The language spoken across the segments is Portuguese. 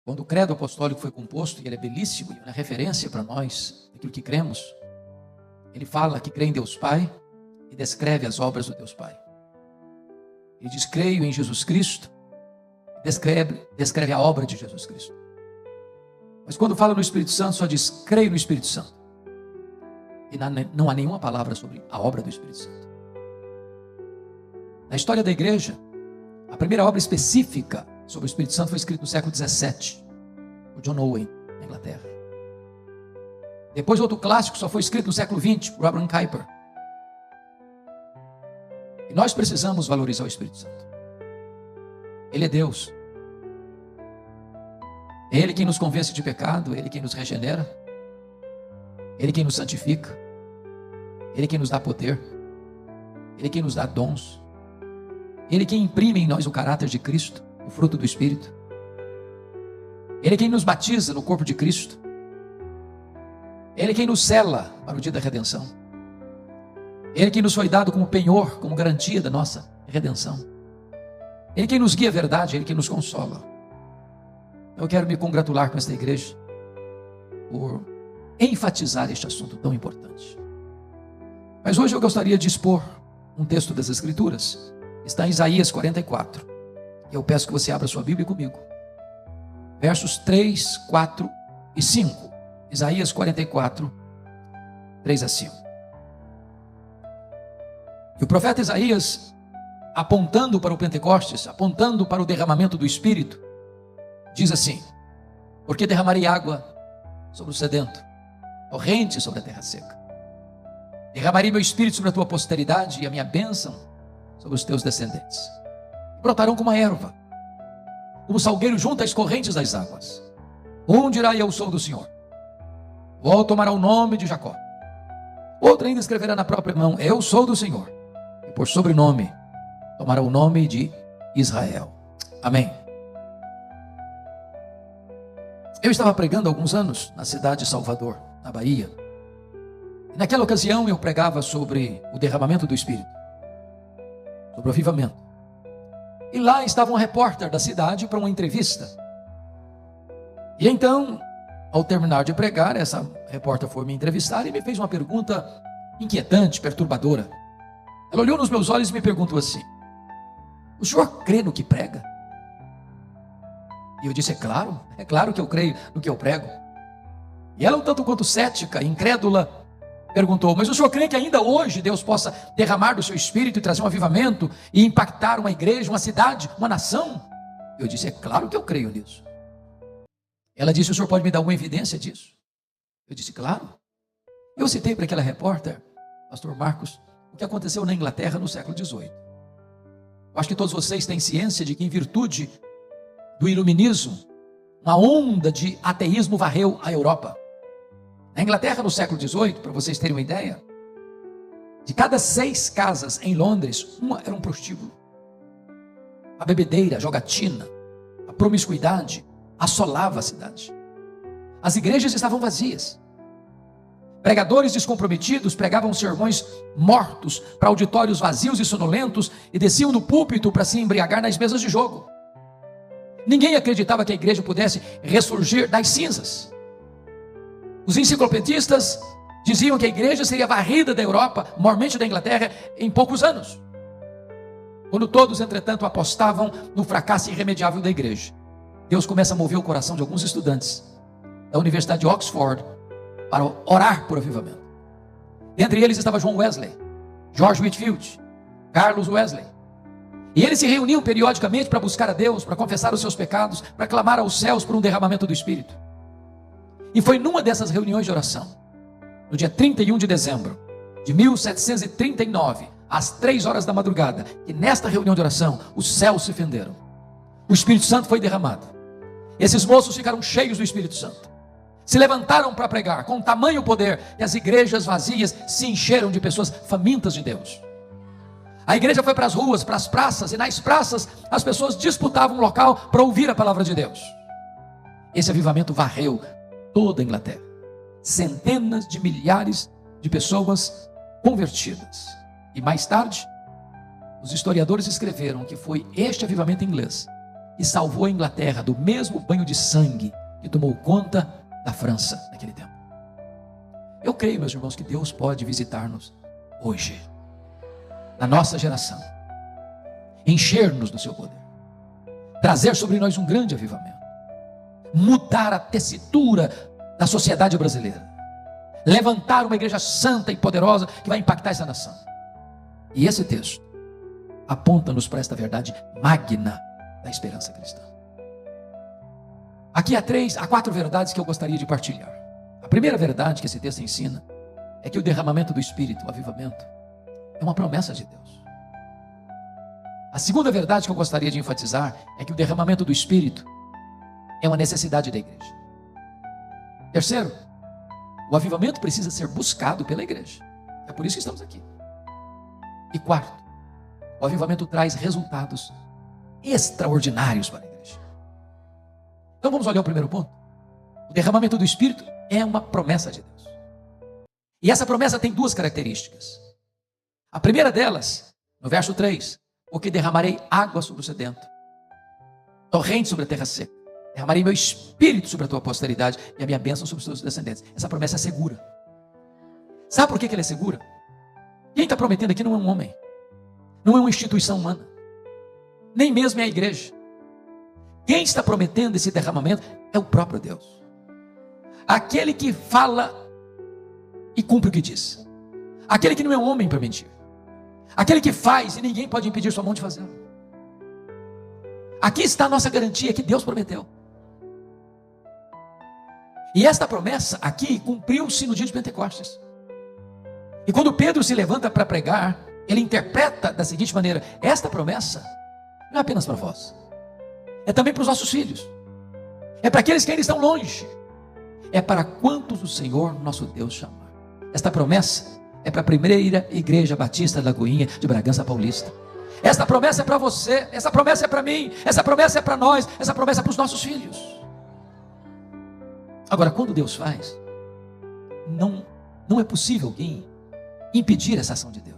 Quando o credo apostólico foi composto, e ele é belíssimo, e é uma referência para nós, daquilo que cremos, ele fala que crê em Deus Pai e descreve as obras do Deus Pai. Ele diz: creio em Jesus Cristo, e descreve a obra de Jesus Cristo. Mas quando fala no Espírito Santo, só diz: creio no Espírito Santo. E não há nenhuma palavra sobre a obra do Espírito Santo. Na história da igreja, a primeira obra específica sobre o Espírito Santo foi escrita no século XVII, por John Owen, na Inglaterra. Depois outro clássico só foi escrito no século XX, por Abraham Kuyper. E nós precisamos valorizar o Espírito Santo. Ele é Deus. É Ele quem nos convence de pecado, é Ele quem nos regenera, é Ele quem nos santifica, é Ele quem nos dá poder, é Ele quem nos dá dons, é Ele quem imprime em nós o caráter de Cristo, o fruto do Espírito. Ele é quem nos batiza no corpo de Cristo. Ele é quem nos sela para o dia da redenção. Ele é quem nos foi dado como penhor, como garantia da nossa redenção. Ele é quem nos guia a verdade, Ele é quem nos consola. Eu quero me congratular com esta igreja por enfatizar este assunto tão importante. Mas hoje eu gostaria de expor um texto das Escrituras. Está em Isaías 44. E eu peço que você abra sua Bíblia comigo. Versos 3, 4 e 5. Isaías 44, 3 a 5. E o profeta Isaías, apontando para o Pentecostes, apontando para o derramamento do Espírito, diz assim: porque derramarei água sobre o sedento, torrente sobre a terra seca. Derramarei meu Espírito sobre a tua posteridade e a minha bênção sobre os teus descendentes. Brotarão como a erva, como salgueiro junto às correntes das águas. Um dirá: eu sou do Senhor. O outro tomará o nome de Jacó. Outro ainda escreverá na própria mão: eu sou do Senhor. E por sobrenome tomará o nome de Israel. Amém. Eu estava pregando há alguns anos na cidade de Salvador, na Bahia. E naquela ocasião eu pregava sobre o derramamento do Espírito, sobre o avivamento. E lá estava um repórter da cidade para uma entrevista. E então, ao terminar de pregar, essa repórter foi me entrevistar e me fez uma pergunta inquietante, perturbadora. Ela olhou nos meus olhos e me perguntou assim: o senhor crê no que prega? E eu disse: é claro que eu creio no que eu prego. E ela, um tanto quanto cética, incrédula, perguntou: mas o senhor crê que ainda hoje Deus possa derramar do seu Espírito e trazer um avivamento e impactar uma igreja, uma cidade, uma nação? Eu disse: é claro que eu creio nisso. Ela disse: o senhor pode me dar alguma evidência disso? Eu disse: claro. Eu citei para aquela repórter, pastor Marcos, o que aconteceu na Inglaterra no século XVIII. Eu acho que todos vocês têm ciência de que, em virtude do iluminismo, uma onda de ateísmo varreu a Europa. Na Inglaterra, no século XVIII, para vocês terem uma ideia, de cada 6 casas em Londres, uma era um prostíbulo. A bebedeira, a jogatina, a promiscuidade assolava a cidade. As igrejas estavam vazias. Pregadores descomprometidos pregavam sermões mortos para auditórios vazios e sonolentos e desciam do púlpito para se embriagar nas mesas de jogo. Ninguém acreditava que a igreja pudesse ressurgir das cinzas. Os enciclopedistas diziam que a igreja seria varrida da Europa, mormente da Inglaterra, em poucos anos. Quando todos, entretanto, apostavam no fracasso irremediável da igreja, Deus começa a mover o coração de alguns estudantes da Universidade de Oxford para orar por avivamento. Entre eles estava John Wesley, George Whitefield, Carlos Wesley. E eles se reuniam periodicamente para buscar a Deus, para confessar os seus pecados, para clamar aos céus por um derramamento do Espírito. E foi numa dessas reuniões de oração, no dia 31 de dezembro de 1739, às 3 horas da madrugada, que nesta reunião de oração, os céus se fenderam. O Espírito Santo foi derramado. Esses moços ficaram cheios do Espírito Santo. Se levantaram para pregar com tamanho poder que as igrejas vazias se encheram de pessoas famintas de Deus. A igreja foi para as ruas, para as praças, e nas praças as pessoas disputavam um local para ouvir a palavra de Deus. Esse avivamento varreu toda a Inglaterra. Centenas de milhares de pessoas convertidas. E mais tarde, os historiadores escreveram que foi este avivamento inglês que salvou a Inglaterra do mesmo banho de sangue que tomou conta da França naquele tempo. Eu creio, meus irmãos, que Deus pode visitar-nos hoje, na nossa geração, encher-nos do seu poder, trazer sobre nós um grande avivamento, mudar a tessitura da sociedade brasileira, levantar uma igreja santa e poderosa que vai impactar essa nação. E esse texto aponta-nos para esta verdade magna da esperança cristã. Aqui há 4 verdades que eu gostaria de partilhar. A primeira verdade que esse texto ensina é que o derramamento do Espírito, o avivamento, é uma promessa de Deus. A segunda verdade que eu gostaria de enfatizar é que o derramamento do Espírito é uma necessidade da igreja. Terceiro, o avivamento precisa ser buscado pela igreja. É por isso que estamos aqui. E quarto, o avivamento traz resultados extraordinários para a igreja. Então vamos olhar o primeiro ponto. O derramamento do Espírito é uma promessa de Deus. E essa promessa tem 2 características. A primeira delas, no verso 3, porque derramarei água sobre o sedento, torrente sobre a terra seca, derramarei meu Espírito sobre a tua posteridade e a minha bênção sobre os teus descendentes. Essa promessa é segura. Sabe por que ela é segura? Quem está prometendo aqui não é um homem, não é uma instituição humana, nem mesmo é a igreja. Quem está prometendo esse derramamento é o próprio Deus. Aquele que fala e cumpre o que diz. Aquele que não é homem para mentir. Aquele que faz e ninguém pode impedir sua mão de fazê-lo. Aqui está a nossa garantia que Deus prometeu. E esta promessa aqui cumpriu-se no dia de Pentecostes. E quando Pedro se levanta para pregar, ele interpreta da seguinte maneira: esta promessa não é apenas para vós, é também para os nossos filhos, é para aqueles que ainda estão longe, é para quantos o Senhor nosso Deus chamar. Esta promessa é para a primeira igreja batista da Lagoinha de Bragança Paulista. Esta promessa é para você, essa promessa é para mim, essa promessa é para nós, essa promessa é para os nossos filhos. Agora, quando Deus faz, não é possível alguém impedir essa ação de Deus.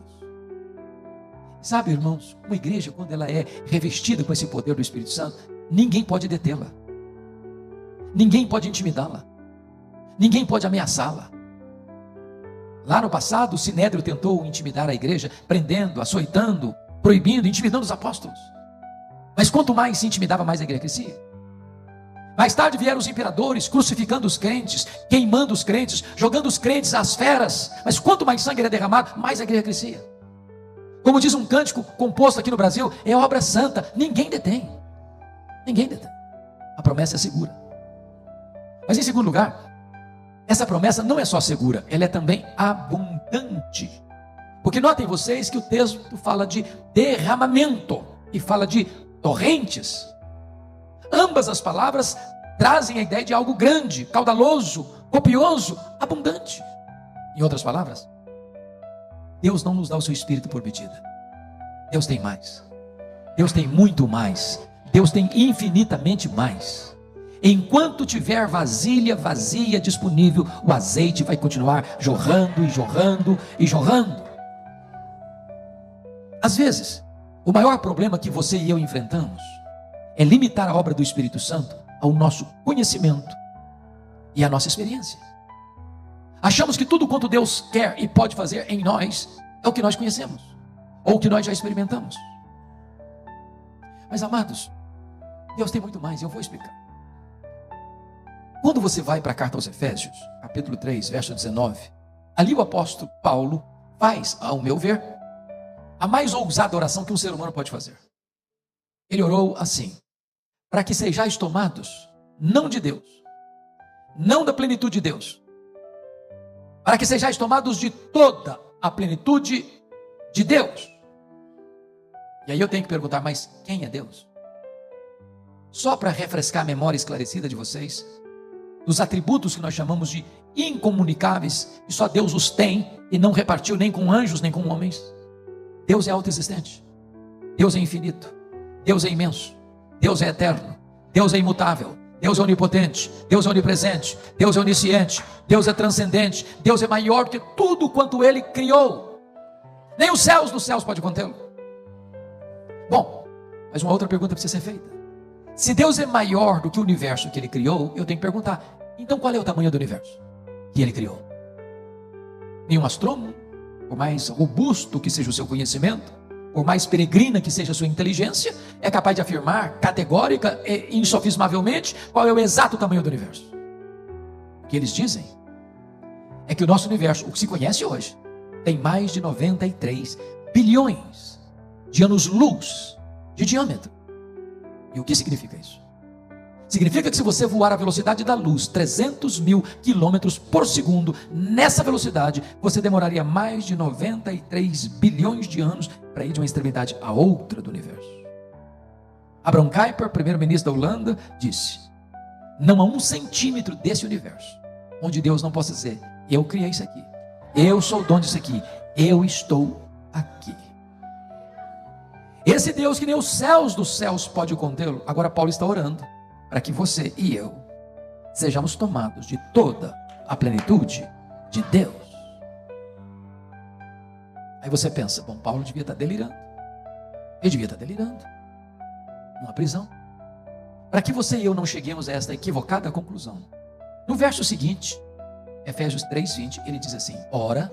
Sabe, irmãos, uma igreja, quando ela é revestida com esse poder do Espírito Santo, ninguém pode detê-la, ninguém pode intimidá-la, ninguém pode ameaçá-la. Lá no passado, o Sinédrio tentou intimidar a igreja, prendendo, açoitando, proibindo, intimidando os apóstolos. Mas quanto mais se intimidava, mais a igreja crescia. Mais tarde vieram os imperadores, crucificando os crentes, queimando os crentes, jogando os crentes às feras. Mas quanto mais sangue era derramado, mais a igreja crescia. Como diz um cântico composto aqui no Brasil, é obra santa, ninguém detém. Ninguém detém. A promessa é segura. Mas em segundo lugar, essa promessa não é só segura, ela é também abundante. Porque notem vocês que o texto fala de derramamento e fala de torrentes. Ambas as palavras trazem a ideia de algo grande, caudaloso, copioso, abundante. Em outras palavras, Deus não nos dá o seu Espírito por medida. Deus tem mais. Deus tem muito mais. Deus tem infinitamente mais. Enquanto tiver vasilha vazia disponível, o azeite vai continuar jorrando e jorrando e jorrando. Às vezes, o maior problema que você e eu enfrentamos é limitar a obra do Espírito Santo ao nosso conhecimento e à nossa experiência. Achamos que tudo quanto Deus quer e pode fazer em nós é o que nós conhecemos, ou o que nós já experimentamos. Mas amados, Deus tem muito mais, e eu vou explicar. Quando você vai para a carta aos Efésios, capítulo 3, verso 19, ali o apóstolo Paulo faz, ao meu ver, a mais ousada oração que um ser humano pode fazer. Ele orou assim: para que sejais tomados, não de Deus, não da plenitude de Deus, para que sejais tomados de toda a plenitude de Deus. E aí eu tenho que perguntar, mas quem é Deus? Só para refrescar a memória esclarecida de vocês, dos atributos que nós chamamos de incomunicáveis, e só Deus os tem, e não repartiu nem com anjos, nem com homens. Deus é autoexistente, Deus é infinito, Deus é imenso, Deus é eterno, Deus é imutável, Deus é onipotente, Deus é onipresente, Deus é onisciente, Deus é transcendente, Deus é maior do que tudo quanto Ele criou. Nem os céus dos céus pode contê-lo. Bom, mas uma outra pergunta precisa ser feita: Se Deus é maior do que o universo que Ele criou, eu tenho que perguntar, então qual é o tamanho do universo que Ele criou? Nenhum astrônomo, por mais robusto que seja o seu conhecimento, por mais peregrina que seja a sua inteligência, é capaz de afirmar categórica e insofismavelmente qual é o exato tamanho do universo. O que eles dizem é que o nosso universo, o que se conhece hoje, tem mais de 93 bilhões de anos-luz de diâmetro. E o que significa isso? Significa que se você voar à velocidade da luz, 300 mil quilômetros por segundo, nessa velocidade, você demoraria mais de 93 bilhões de anos para ir de uma extremidade à outra do universo. Abraham Kuyper, primeiro-ministro da Holanda, disse: não há 1 centímetro desse universo onde Deus não possa dizer, eu criei isso aqui, eu sou o dono disso aqui, eu estou aqui. Esse Deus que nem os céus dos céus pode contê-lo. Agora Paulo está orando para que você e eu sejamos tomados de toda a plenitude de Deus. Aí você pensa, bom, Paulo devia estar delirando. Ele devia estar delirando numa prisão. Para que você e eu não cheguemos a esta equivocada conclusão, no verso seguinte, Efésios 3:20, ele diz assim: ora,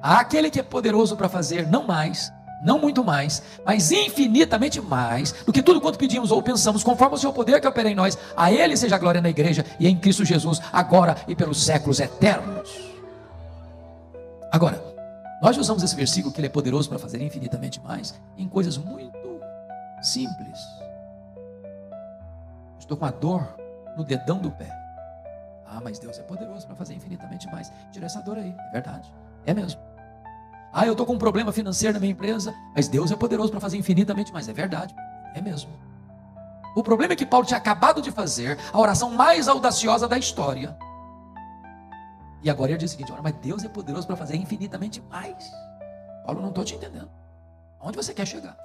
aquele que é poderoso para fazer não mais, não muito mais, mas infinitamente mais do que tudo quanto pedimos ou pensamos, conforme o seu poder que opera em nós, a Ele seja a glória na igreja e em Cristo Jesus, agora e pelos séculos eternos. Agora, nós usamos esse versículo que Ele é poderoso para fazer infinitamente mais em coisas muito simples. Estou com a dor no dedão do pé. Ah, mas Deus é poderoso para fazer infinitamente mais. Tira essa dor aí, é verdade, é mesmo. Ah, eu estou com um problema financeiro na minha empresa, mas Deus é poderoso para fazer infinitamente mais. É verdade, é mesmo. O problema é que Paulo tinha acabado de fazer a oração mais audaciosa da história. E agora ele diz o seguinte: ora, mas Deus é poderoso para fazer infinitamente mais. Paulo, não estou te entendendo. Aonde você quer chegar?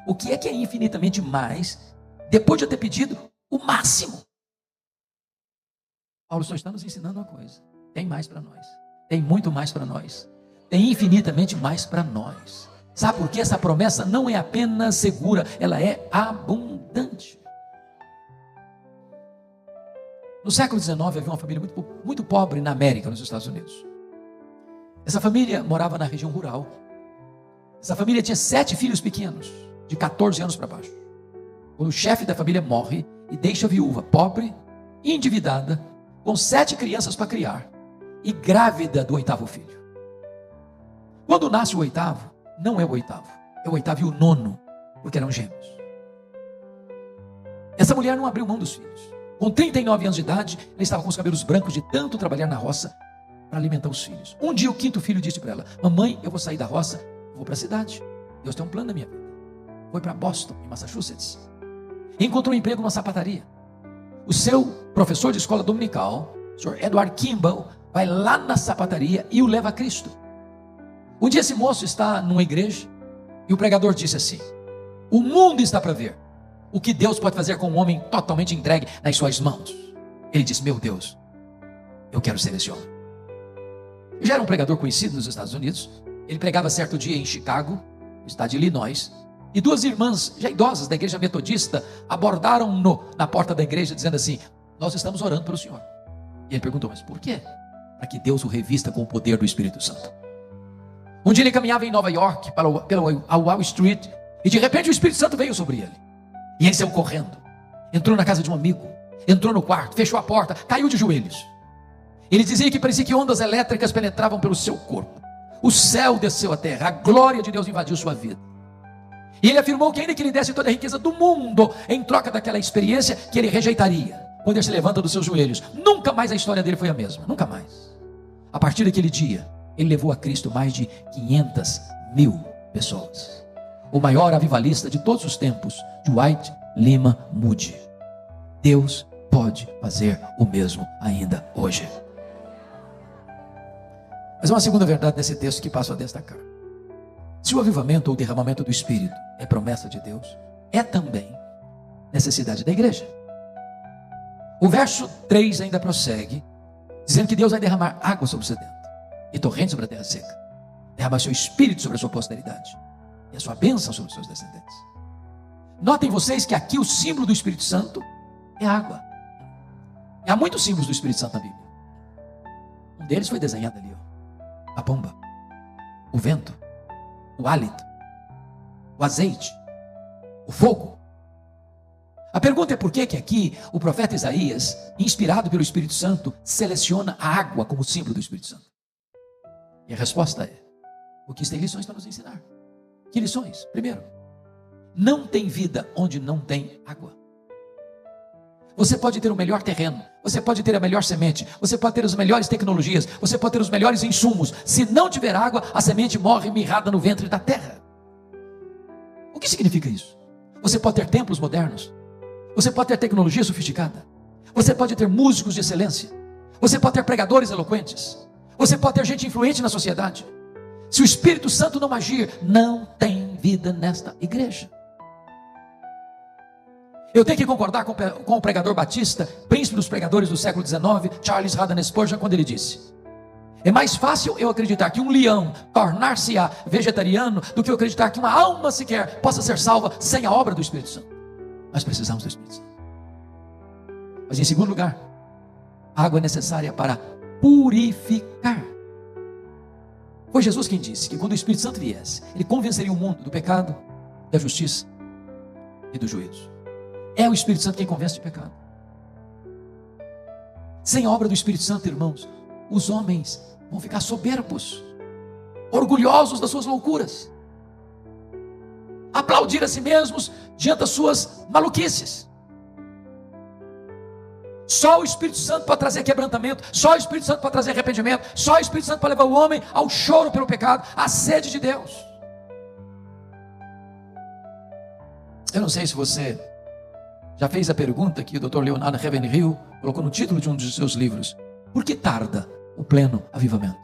O que é infinitamente mais, depois de eu ter pedido o máximo? Paulo só está nos ensinando uma coisa: tem mais para nós, tem muito mais para nós, tem infinitamente mais para nós. Sabe por quê? Essa promessa não é apenas segura, ela é abundante. No século XIX havia uma família muito pobre na América, nos Estados Unidos. Essa família morava na região rural. Essa família tinha 7 filhos pequenos, de 14 anos para baixo. Quando o chefe da família morre e deixa a viúva pobre, endividada, com 7 crianças para criar e grávida do 8º filho. Quando nasce o 8º, não é o 8º, é o 8º e o 9º, porque eram gêmeos. Essa mulher não abriu mão dos filhos. Com 39 anos de idade, ela estava com os cabelos brancos de tanto trabalhar na roça para alimentar os filhos. Um dia o 5º filho disse para ela: mamãe, eu vou sair da roça, vou para a cidade. Deus tem um plano na minha vida. Foi para Boston, em Massachusetts. E encontrou um emprego numa sapataria. O seu professor de escola dominical, o Sr. Edward Kimball, vai lá na sapataria e o leva a Cristo. Um dia esse moço está numa igreja e o pregador disse assim: o mundo está para ver o que Deus pode fazer com um homem totalmente entregue nas suas mãos. Ele disse: meu Deus, eu quero ser esse homem. Eu já era um pregador conhecido nos Estados Unidos. Ele pregava certo dia em Chicago, no estado de Illinois, e 2 irmãs já idosas da igreja metodista abordaram-no na porta da igreja dizendo assim: nós estamos orando pelo senhor. E ele perguntou: mas por quê? Para que Deus o revista com o poder do Espírito Santo. Um dia ele caminhava em Nova York pela Wall Street e de repente o Espírito Santo veio sobre ele. E ele saiu correndo, entrou na casa de um amigo, entrou no quarto, fechou a porta, caiu de joelhos. Ele dizia que parecia que ondas elétricas penetravam pelo seu corpo. O céu desceu à terra, a glória de Deus invadiu sua vida. E ele afirmou que ainda que ele desse toda a riqueza do mundo em troca daquela experiência, que ele rejeitaria. Quando ele se levanta dos seus joelhos, nunca mais a história dele foi a mesma, nunca mais. A partir daquele dia, ele levou a Cristo mais de 500 mil pessoas. O maior avivalista de todos os tempos, Dwight Lima Moody. Deus pode fazer o mesmo ainda hoje. Mas há uma segunda verdade nesse texto que passo a destacar. Se o avivamento ou o derramamento do Espírito é promessa de Deus, é também necessidade da igreja. O verso 3 ainda prossegue, dizendo que Deus vai derramar água sobre o sedento e torrentes sobre a terra seca, derramar seu Espírito sobre a sua posteridade e a sua bênção sobre os seus descendentes. Notem vocês que aqui o símbolo do Espírito Santo é água. E há muitos símbolos do Espírito Santo na Bíblia. Um deles foi desenhado ali, ó. A pomba, o vento, o hálito, o azeite, o fogo. A pergunta é por que aqui o profeta Isaías, inspirado pelo Espírito Santo, seleciona a água como símbolo do Espírito Santo? E a resposta é, porque isso tem lições para nos ensinar. Que lições? Primeiro, não tem vida onde não tem água. Você pode ter o melhor terreno, você pode ter a melhor semente, você pode ter as melhores tecnologias, você pode ter os melhores insumos. Se não tiver água, a semente morre mirrada no ventre da terra. O que significa isso? Você pode ter templos modernos, você pode ter tecnologia sofisticada, você pode ter músicos de excelência, você pode ter pregadores eloquentes, você pode ter gente influente na sociedade. Se o Espírito Santo não agir, não tem vida nesta igreja. Eu tenho que concordar com o pregador batista, príncipe dos pregadores do século XIX, Charles Haddon Spurgeon, quando ele disse: é mais fácil eu acreditar que um leão tornar-se-á vegetariano do que eu acreditar que uma alma sequer possa ser salva sem a obra do Espírito Santo. Nós precisamos do Espírito Santo. Mas em segundo lugar, a água é necessária para purificar. Foi Jesus quem disse que quando o Espírito Santo viesse, ele convenceria o mundo do pecado, da justiça e do juízo. É o Espírito Santo quem convence de pecado. Sem a obra do Espírito Santo, irmãos, os homens vão ficar soberbos, orgulhosos das suas loucuras, aplaudir a si mesmos diante das suas maluquices. Só o Espírito Santo pode trazer quebrantamento, só o Espírito Santo pode trazer arrependimento, só o Espírito Santo pode levar o homem ao choro pelo pecado, à sede de Deus. Eu não sei se você já fez a pergunta que o Dr. Leonardo Ravenhill colocou no título de um dos seus livros: por que tarda o pleno avivamento?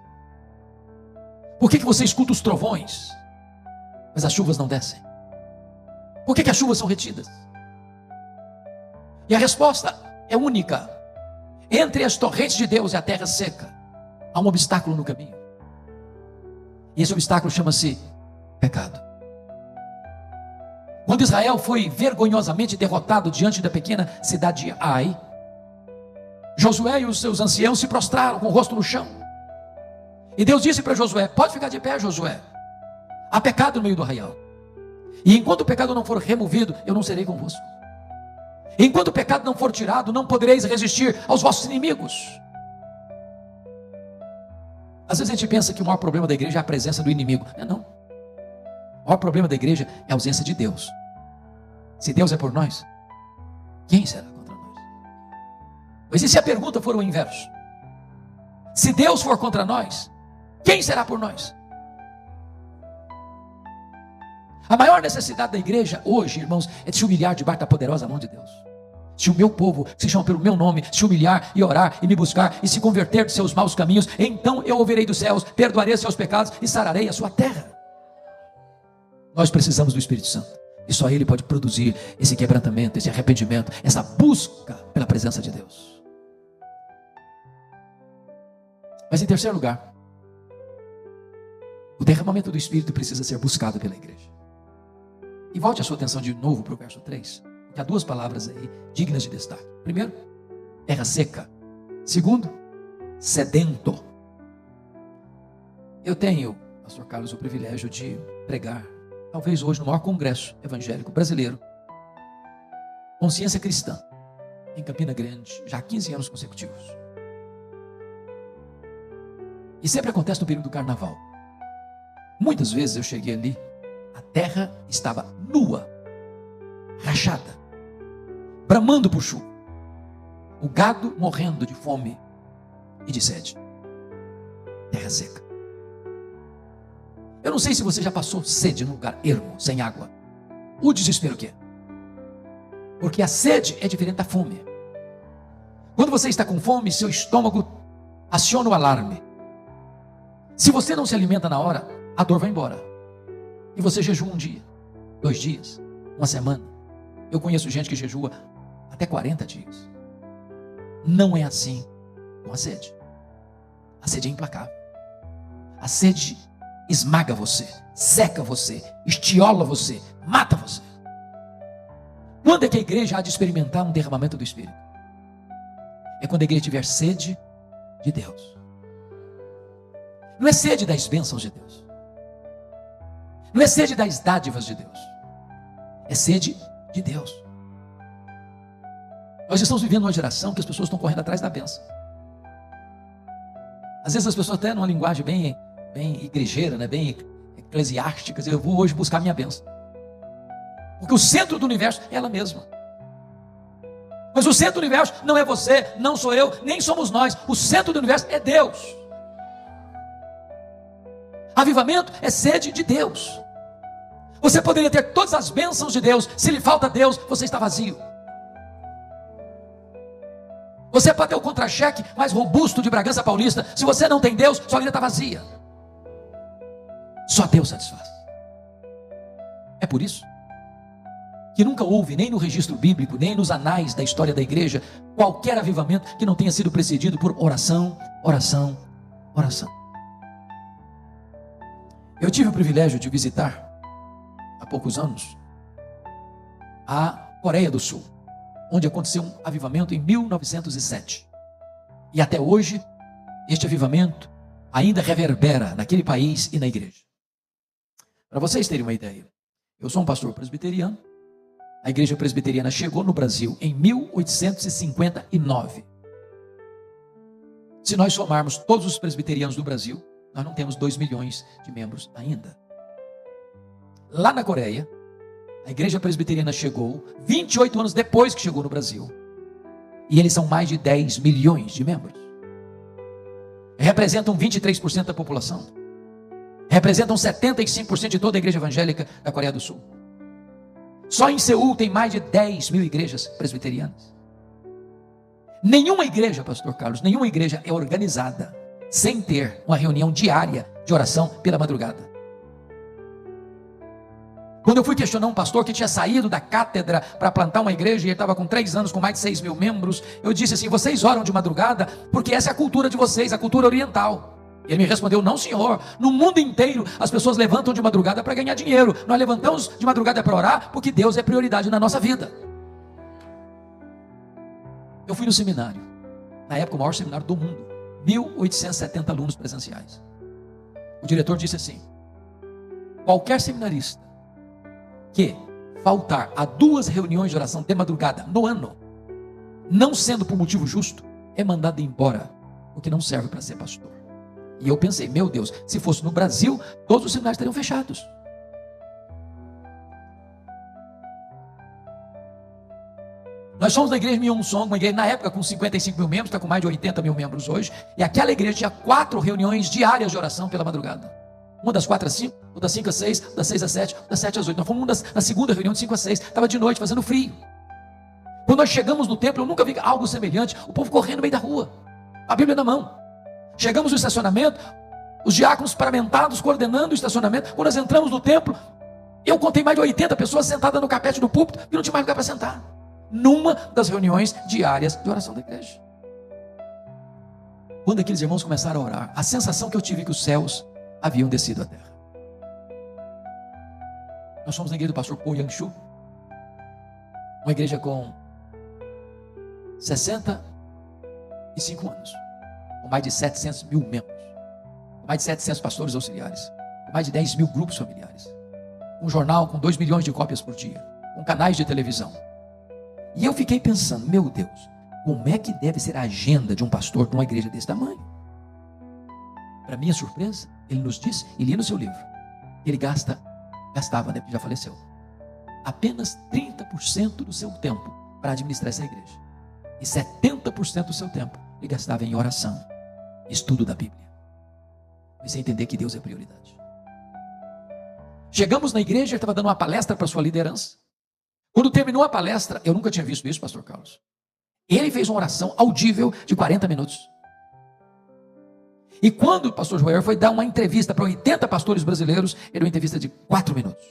Por que você escuta os trovões, mas as chuvas não descem? Por que as chuvas são retidas? E a resposta é única: entre as torrentes de Deus e a terra seca, há um obstáculo no caminho. E esse obstáculo chama-se pecado. Quando Israel foi vergonhosamente derrotado diante da pequena cidade de Ai, Josué e os seus anciãos se prostraram com o rosto no chão. E Deus disse para Josué: pode ficar de pé, Josué. Há pecado no meio do arraial. E enquanto o pecado não for removido, eu não serei convosco. Enquanto o pecado não for tirado, não podereis resistir aos vossos inimigos. Às vezes a gente pensa que o maior problema da igreja é a presença do inimigo. Não. O maior problema da igreja é a ausência de Deus. Se Deus é por nós, quem será contra nós? Mas e se a pergunta for o inverso? Se Deus for contra nós, quem será por nós? A maior necessidade da igreja hoje, irmãos, é de se humilhar debaixo da poderosa mão de Deus. Se o meu povo, que se chama pelo meu nome, se humilhar e orar e me buscar e se converter de seus maus caminhos, então eu ouvirei dos céus, perdoarei seus pecados e sararei a sua terra. Nós precisamos do Espírito Santo. E só Ele pode produzir esse quebrantamento, esse arrependimento, essa busca pela presença de Deus. Mas em terceiro lugar, o derramamento do Espírito precisa ser buscado pela igreja. E volte a sua atenção de novo para o verso 3, que há duas palavras aí dignas de destaque. Primeiro, terra seca. Segundo, sedento. Eu tenho, pastor Carlos, o privilégio de pregar, talvez hoje, no maior congresso evangélico brasileiro, Consciência Cristã, em Campina Grande, já há 15 anos consecutivos. E sempre acontece no período do carnaval. Muitas vezes eu cheguei ali, a terra estava nua, rachada, bramando por chuva, o gado morrendo de fome e de sede. Terra seca. Eu não sei se você já passou sede num lugar ermo, sem água. O desespero que é. Porque a sede é diferente da fome. Quando você está com fome, seu estômago aciona o alarme. Se você não se alimenta na hora, a dor vai embora. E você jejua um dia, 2 dias, uma semana. Eu conheço gente que jejua até 40 dias. Não é assim com a sede. A sede é implacável. A sede esmaga você, seca você, estiola você, mata você. Quando é que a igreja há de experimentar um derramamento do Espírito? É quando a igreja tiver sede de Deus. Não é sede das bênçãos de Deus. Não é sede das dádivas de Deus. É sede de Deus. Nós estamos vivendo uma geração que as pessoas estão correndo atrás da bênção. Às vezes as pessoas até numa linguagem bem igrejeira, né? Bem eclesiástica, eu vou hoje buscar minha bênção. Porque o centro do universo é ela mesma. Mas o centro do universo não é você, não sou eu, nem somos nós. O centro do universo é Deus. Avivamento é sede de Deus. Você poderia ter todas as bênçãos de Deus. Se lhe falta Deus, você está vazio. Você pode ter o contra-cheque mais robusto de Bragança Paulista. Se você não tem Deus, sua vida está vazia. Só Deus satisfaz. É por isso que nunca houve, nem no registro bíblico, nem nos anais da história da igreja, qualquer avivamento que não tenha sido precedido por oração, oração, oração. Eu tive o privilégio de visitar, há poucos anos, a Coreia do Sul, onde aconteceu um avivamento em 1907. E até hoje, este avivamento ainda reverbera naquele país e na igreja. Para vocês terem uma ideia, eu sou um pastor presbiteriano. A igreja presbiteriana chegou no Brasil em 1859. Se nós somarmos todos os presbiterianos do Brasil, nós não temos 2 milhões de membros ainda. Lá na Coreia, a igreja presbiteriana chegou 28 anos depois que chegou no Brasil. E eles são mais de 10 milhões de membros. Representam 23% da população. Representam 75% de toda a igreja evangélica da Coreia do Sul. Só em Seul tem mais de 10 mil igrejas presbiterianas. Nenhuma igreja, pastor Carlos, nenhuma igreja é organizada sem ter uma reunião diária de oração pela madrugada. Quando eu fui questionar um pastor que tinha saído da cátedra para plantar uma igreja, e ele estava com 3 anos, com mais de 6 mil membros, eu disse assim: vocês oram de madrugada? Porque essa é a cultura de vocês, a cultura oriental. Ele me respondeu: não, senhor, no mundo inteiro as pessoas levantam de madrugada para ganhar dinheiro. Nós levantamos de madrugada para orar porque Deus é prioridade na nossa vida. Eu fui no seminário, na época o maior seminário do mundo, 1.870 alunos presenciais. O diretor disse assim: qualquer seminarista que faltar a 2 reuniões de oração de madrugada no ano, não sendo por motivo justo, é mandado embora, porque não serve para ser pastor. E eu pensei: meu Deus, se fosse no Brasil, todos os seminários estariam fechados. Nós somos da igreja Myeong-song, uma igreja na época com 55 mil membros, está com mais de 80 mil membros hoje. E aquela igreja tinha 4 reuniões diárias de oração pela madrugada. Uma das 4 às 5, outra das 5 às 6, das 6 às 7, das 7 às 8. Nós fomos na segunda reunião de 5 às 6, estava de noite fazendo frio. Quando nós chegamos no templo, eu nunca vi algo semelhante, o povo correndo no meio da rua, a Bíblia na mão. Chegamos no estacionamento, os diáconos paramentados coordenando o estacionamento. Quando nós entramos no templo, eu contei mais de 80 pessoas sentadas no capete do púlpito e não tinha mais lugar para sentar. Numa das reuniões diárias de oração da igreja. Quando aqueles irmãos começaram a orar, a sensação que eu tive é que os céus haviam descido à terra. Nós somos na igreja do pastor Paul Yang-Shu, uma igreja com 65 anos, com mais de 700 mil membros, com mais de 700 pastores auxiliares, com mais de 10 mil grupos familiares, um jornal com 2 milhões de cópias por dia, com canais de televisão. E eu fiquei pensando: meu Deus, como é que deve ser a agenda de um pastor de uma igreja desse tamanho? Para minha surpresa, ele nos disse, e li no seu livro, que ele gastava, né, já faleceu, apenas 30% do seu tempo para administrar essa igreja. E 70% do seu tempo ele gastava em oração, estudo da Bíblia. Comecei a entender que Deus é prioridade. Chegamos na igreja, ele estava dando uma palestra para sua liderança. Quando terminou a palestra, eu nunca tinha visto isso, pastor Carlos. Ele fez uma oração audível de 40 minutos. E quando o pastor Joel foi dar uma entrevista para 80 pastores brasileiros, ele deu uma entrevista de 4 minutos.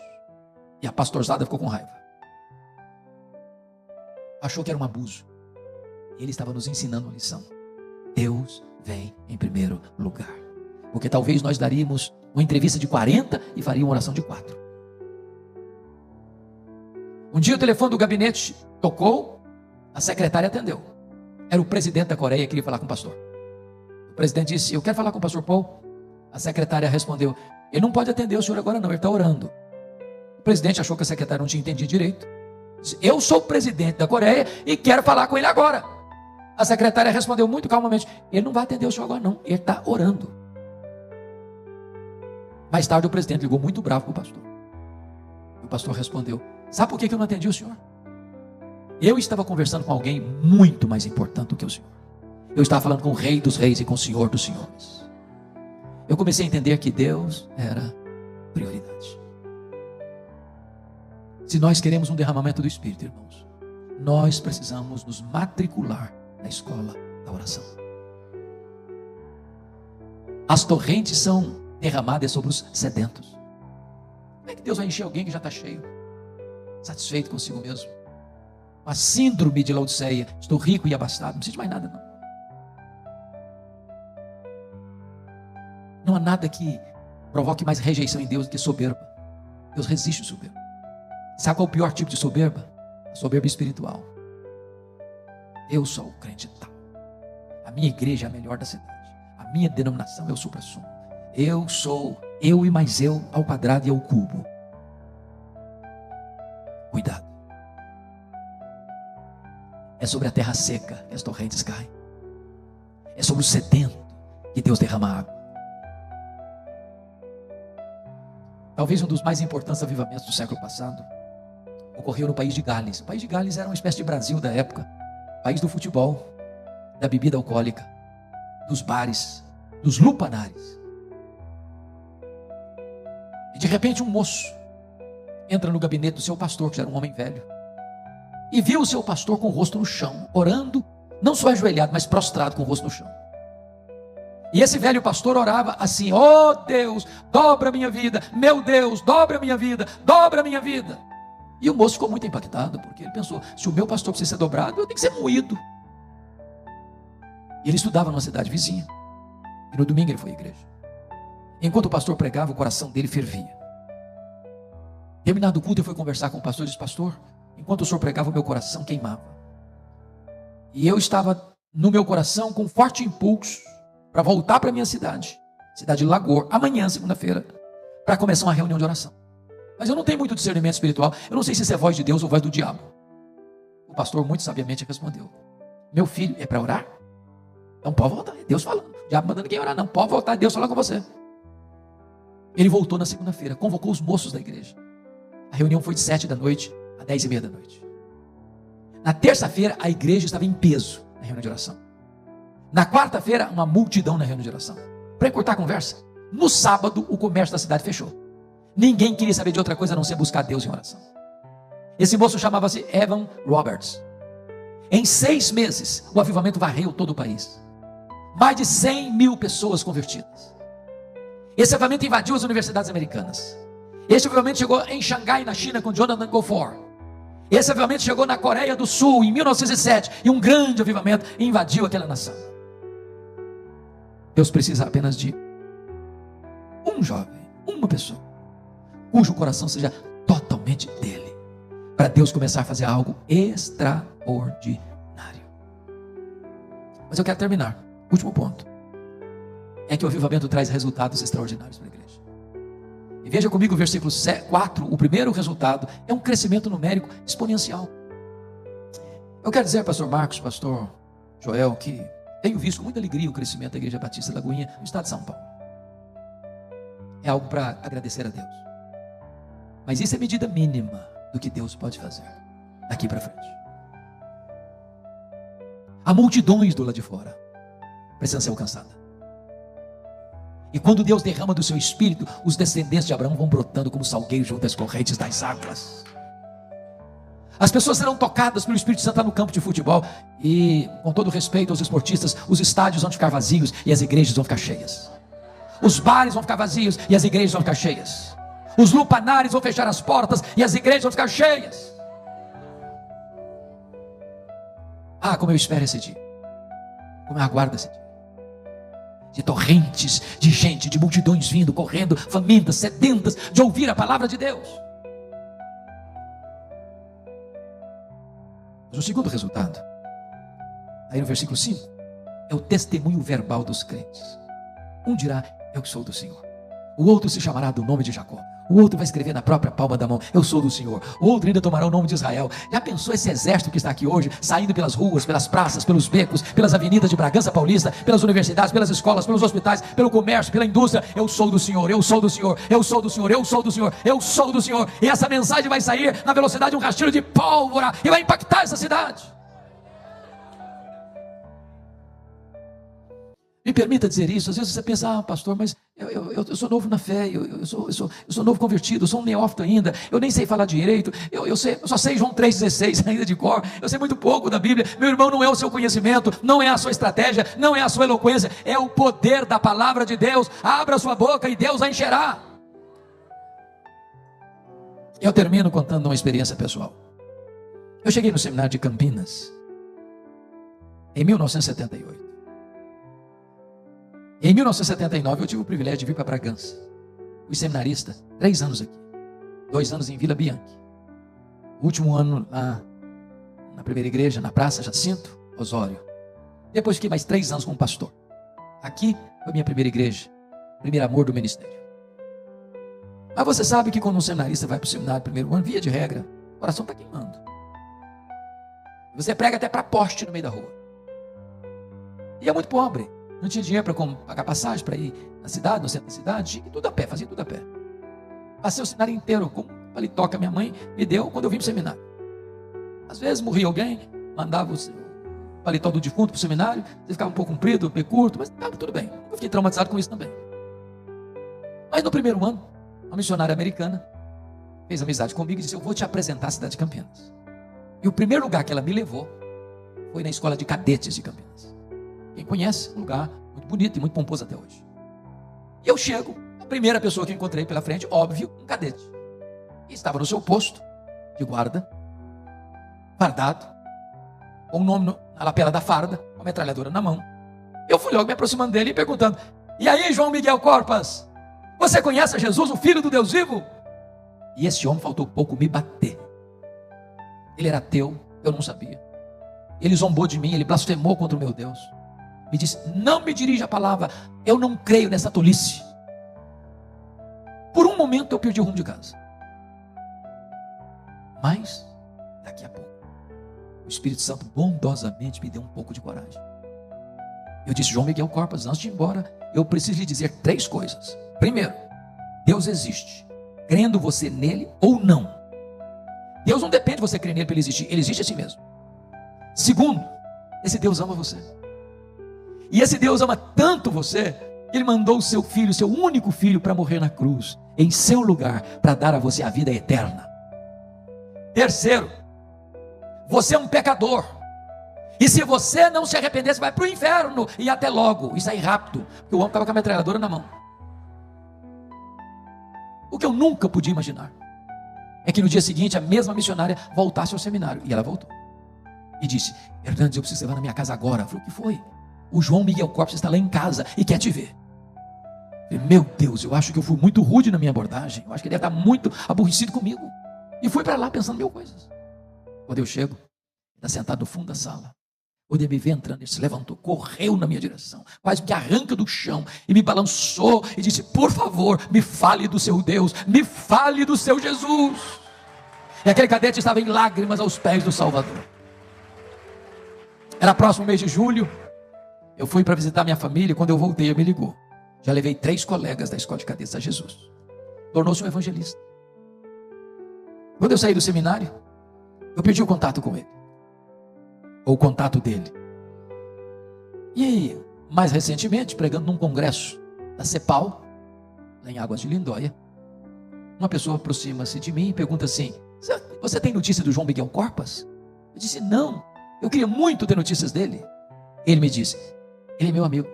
E a pastorzada ficou com raiva. Achou que era um abuso. Ele estava nos ensinando uma lição. Deus vem em primeiro lugar. Porque talvez nós daríamos uma entrevista de 40 e faríamos uma oração de 4. Uma Um dia o telefone do gabinete tocou, a secretária atendeu. Era o presidente da Coreia que queria falar com o pastor. O presidente disse: eu quero falar com o pastor Paul. A secretária respondeu: ele não pode atender o senhor agora não, ele está orando. O presidente achou que a secretária não tinha entendido direito. Disse: eu sou o presidente da Coreia e quero falar com ele agora. A secretária respondeu muito calmamente: ele não vai atender o senhor agora não, ele está orando. Mais tarde o presidente ligou muito bravo para o pastor. O pastor respondeu: sabe por que eu não atendi o senhor? Eu estava conversando com alguém muito mais importante do que o senhor. Eu estava falando com o Rei dos Reis e com o Senhor dos Senhores. Eu comecei a entender que Deus era prioridade. Se nós queremos um derramamento do Espírito, irmãos, nós precisamos nos matricular na escola da oração. As torrentes são derramadas sobre os sedentos. Como é que Deus vai encher alguém que já está cheio, satisfeito consigo mesmo? A síndrome de Laodiceia: estou rico e abastado, não preciso de mais nada não. Não há nada que provoque mais rejeição em Deus do que soberba. Deus resiste ao soberbo. Sabe qual é o pior tipo de soberba? A soberba espiritual. Eu sou o crente tal. A minha igreja é a melhor da cidade. A minha denominação é o supra-sumo. Eu sou eu e mais eu ao quadrado e ao cubo. Cuidado. É sobre a terra seca que as torrentes caem. É sobre o sedento que Deus derrama água. Talvez um dos mais importantes avivamentos do século passado ocorreu no país de Gales. O país de Gales era uma espécie de Brasil da época. País do futebol, da bebida alcoólica, dos bares, dos lupanares. E de repente um moço entra no gabinete do seu pastor, que já era um homem velho, e viu o seu pastor com o rosto no chão, orando, não só ajoelhado, mas prostrado com o rosto no chão. E esse velho pastor orava assim: ó Deus, dobra a minha vida, meu Deus, dobra a minha vida, dobra a minha vida. E o moço ficou muito impactado, porque ele pensou: se o meu pastor precisa ser dobrado, eu tenho que ser moído. E ele estudava numa cidade vizinha, e no domingo ele foi à igreja. Enquanto o pastor pregava, o coração dele fervia. Terminado o culto, ele foi conversar com o pastor e disse: pastor, enquanto o senhor pregava, o meu coração queimava. E eu estava no meu coração com um forte impulso para voltar para a minha cidade de Lagoa, amanhã, segunda-feira, para começar uma reunião de oração. Mas eu não tenho muito discernimento espiritual, eu não sei se isso é voz de Deus ou voz do diabo. O pastor muito sabiamente respondeu: meu filho, é para orar? Então pode voltar, é Deus falando. O diabo mandando ninguém orar, não, pode voltar, é Deus falando com você. Ele voltou na segunda-feira, convocou os moços da igreja. A reunião foi de 7 da noite a 10:30 da noite. Na terça-feira, a igreja estava em peso na reunião de oração. Na quarta-feira, uma multidão na reunião de oração. Para encurtar a conversa, no sábado, o comércio da cidade fechou. Ninguém queria saber de outra coisa a não ser buscar Deus em oração. Esse moço chamava-se Evan Roberts. Em 6 meses, o avivamento varreu todo o país. Mais de 100 mil pessoas convertidas. Esse avivamento invadiu as universidades americanas. Esse avivamento chegou em Xangai, na China, com Jonathan Gofor. Esse avivamento chegou na Coreia do Sul, em 1907, e um grande avivamento invadiu aquela nação. Deus precisa apenas de um jovem, uma pessoa, cujo coração seja totalmente dele, para Deus começar a fazer algo extraordinário. Mas eu quero terminar. Último ponto é que o avivamento traz resultados extraordinários para a igreja. E veja comigo o versículo 4, o primeiro resultado é um crescimento numérico exponencial. Eu quero dizer, pastor Marcos, pastor Joel, que tenho visto com muita alegria o crescimento da Igreja Batista Lagoinha no estado de São Paulo. É algo para agradecer a Deus. Mas isso é medida mínima do que Deus pode fazer daqui para frente. Há multidões do lado de fora precisam ser alcançadas. E quando Deus derrama do seu espírito, os descendentes de Abraão vão brotando como salgueiros junto às correntes das águas. As pessoas serão tocadas pelo Espírito Santo lá no campo de futebol. E, com todo respeito aos esportistas, os estádios vão ficar vazios e as igrejas vão ficar cheias. Os bares vão ficar vazios e as igrejas vão ficar cheias. Os lupanares vão fechar as portas e as igrejas vão ficar cheias. Ah, como eu espero esse dia. Como eu aguardo esse dia. De torrentes de gente, de multidões vindo, correndo, famintas, sedentas de ouvir a palavra de Deus. Mas o segundo resultado, aí no versículo 5, é o testemunho verbal dos crentes. Um dirá: eu sou do Senhor. O outro se chamará do nome de Jacó. O outro vai escrever na própria palma da mão: eu sou do Senhor. O outro ainda tomará o nome de Israel. Já pensou esse exército que está aqui hoje, saindo pelas ruas, pelas praças, pelos becos, pelas avenidas de Bragança Paulista, pelas universidades, pelas escolas, pelos hospitais, pelo comércio, pela indústria: eu sou do Senhor, eu sou do Senhor, eu sou do Senhor, eu sou do Senhor, eu sou do Senhor. E essa mensagem vai sair na velocidade de um rastilho de pólvora e vai impactar essa cidade. Me permita dizer isso. Às vezes você pensa: pastor, mas eu sou novo na fé, eu sou novo convertido, eu sou um neófito ainda, eu nem sei falar direito, eu só sei João 3,16 ainda de cor, eu sei muito pouco da Bíblia. Meu irmão, não é o seu conhecimento, não é a sua estratégia, não é a sua eloquência, é o poder da palavra de Deus. Abra sua boca e Deus a encherá. Eu termino contando uma experiência pessoal. Eu cheguei no seminário de Campinas em 1978. Em 1979 eu tive o privilégio de vir para Bragança. Fui seminarista, 3 anos aqui, 2 anos em Vila Bianchi. O último ano lá na primeira igreja, na Praça Jacinto Osório. Depois fiquei mais 3 anos como pastor. Aqui foi a minha primeira igreja, primeiro amor do ministério. Mas você sabe que quando um seminarista vai para o seminário primeiro ano, via de regra, o coração está queimando. Você prega até para poste no meio da rua. E é muito pobre. Não tinha dinheiro para pagar passagem para ir na cidade, no centro da cidade. Tinha que ir tudo a pé, fazia tudo a pé. Passei o seminário inteiro com um paletó que a minha mãe me deu quando eu vim para o seminário. Às vezes morria alguém, mandava o paletó do defunto para o seminário. Você ficava um pouco comprido, um pouco curto, mas estava tudo bem. Eu fiquei traumatizado com isso também. Mas no primeiro ano, uma missionária americana fez amizade comigo e disse: eu vou te apresentar a cidade de Campinas. E o primeiro lugar que ela me levou foi na escola de cadetes de Campinas. Quem conhece, um lugar muito bonito e muito pomposo até hoje. E eu chego, a primeira pessoa que eu encontrei pela frente, óbvio, um cadete. E estava no seu posto de guarda, fardado, com o nome na lapela da farda, com a metralhadora na mão. Eu fui logo me aproximando dele e perguntando: e aí, João Miguel Corpas, você conhece a Jesus, o Filho do Deus vivo? E esse homem faltou pouco me bater. Ele era ateu, eu não sabia. Ele zombou de mim, ele blasfemou contra o meu Deus. Me disse: não me dirija a palavra, eu não creio nessa tolice. Por um momento eu perdi o rumo de casa. Mas, daqui a pouco, o Espírito Santo bondosamente me deu um pouco de coragem. Eu disse: João Miguel Corpas, antes de ir embora, eu preciso lhe dizer 3 coisas. Primeiro, Deus existe, crendo você nele ou não. Deus não depende de você crer nele para ele existir, ele existe assim mesmo. Segundo, esse Deus ama você. E esse Deus ama tanto você, que ele mandou o seu filho, seu único filho, para morrer na cruz, em seu lugar, para dar a você a vida eterna. Terceiro, você é um pecador. E se você não se arrepender, você vai para o inferno. E até logo, e sair rápido, porque o homem estava com a metralhadora na mão. O que eu nunca podia imaginar é que no dia seguinte a mesma missionária voltasse ao seminário. E ela voltou. E disse: Hernandes, eu preciso levar na minha casa agora. Eu falei: o que foi? O João Miguel Corpas está lá em casa e quer te ver. Eu falei: meu Deus, eu acho que eu fui muito rude na minha abordagem. Eu acho que ele deve estar muito aborrecido comigo. E fui para lá pensando mil coisas. Quando eu chego, ele está sentado no fundo da sala. Quando ele me vê entrando, ele se levantou, correu na minha direção, quase me arranca do chão e me balançou e disse: por favor, me fale do seu Deus, me fale do seu Jesus. E aquele cadete estava em lágrimas aos pés do Salvador. Era próximo mês de julho. Eu fui para visitar minha família e quando eu voltei, ele me ligou. Já levei 3 colegas da escola de cadetes a Jesus. Tornou-se um evangelista. Quando eu saí do seminário, eu perdi o contato com ele. Ou o contato dele. E mais recentemente, pregando num congresso da CEPAL, lá em Águas de Lindóia, uma pessoa aproxima-se de mim e pergunta assim: você tem notícia do João Miguel Corpas? Eu disse: não, eu queria muito ter notícias dele. Ele me disse: ele é meu amigo.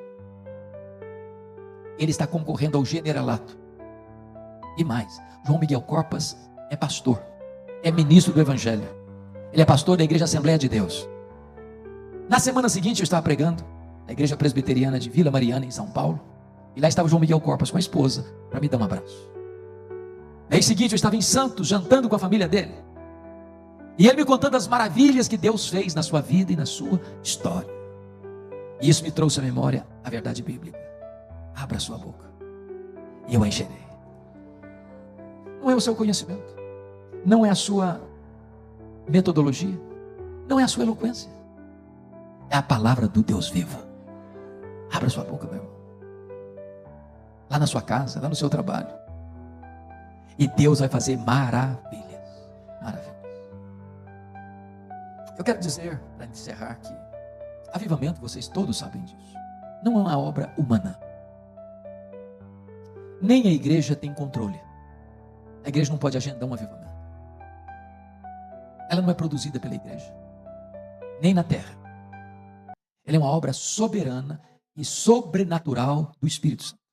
Ele está concorrendo ao generalato. E mais, João Miguel Corpas é pastor, é ministro do Evangelho. Ele é pastor da Igreja Assembleia de Deus. Na semana seguinte eu estava pregando na Igreja Presbiteriana de Vila Mariana, em São Paulo. E lá estava o João Miguel Corpas com a esposa, para me dar um abraço. No mês seguinte eu estava em Santos, jantando com a família dele. E ele me contando as maravilhas que Deus fez na sua vida e na sua história. E isso me trouxe à memória a verdade bíblica. Abra sua boca e eu a encherei. Não é o seu conhecimento, não é a sua metodologia, não é a sua eloquência, é a palavra do Deus vivo. Abra sua boca, meu irmão. Lá na sua casa, lá no seu trabalho. E Deus vai fazer maravilhas. Maravilhas. Eu quero dizer, para encerrar, que avivamento, vocês todos sabem disso, não é uma obra humana. Nem a igreja tem controle. A igreja não pode agendar um avivamento. Ela não é produzida pela igreja, nem na terra. Ela é uma obra soberana e sobrenatural do Espírito Santo.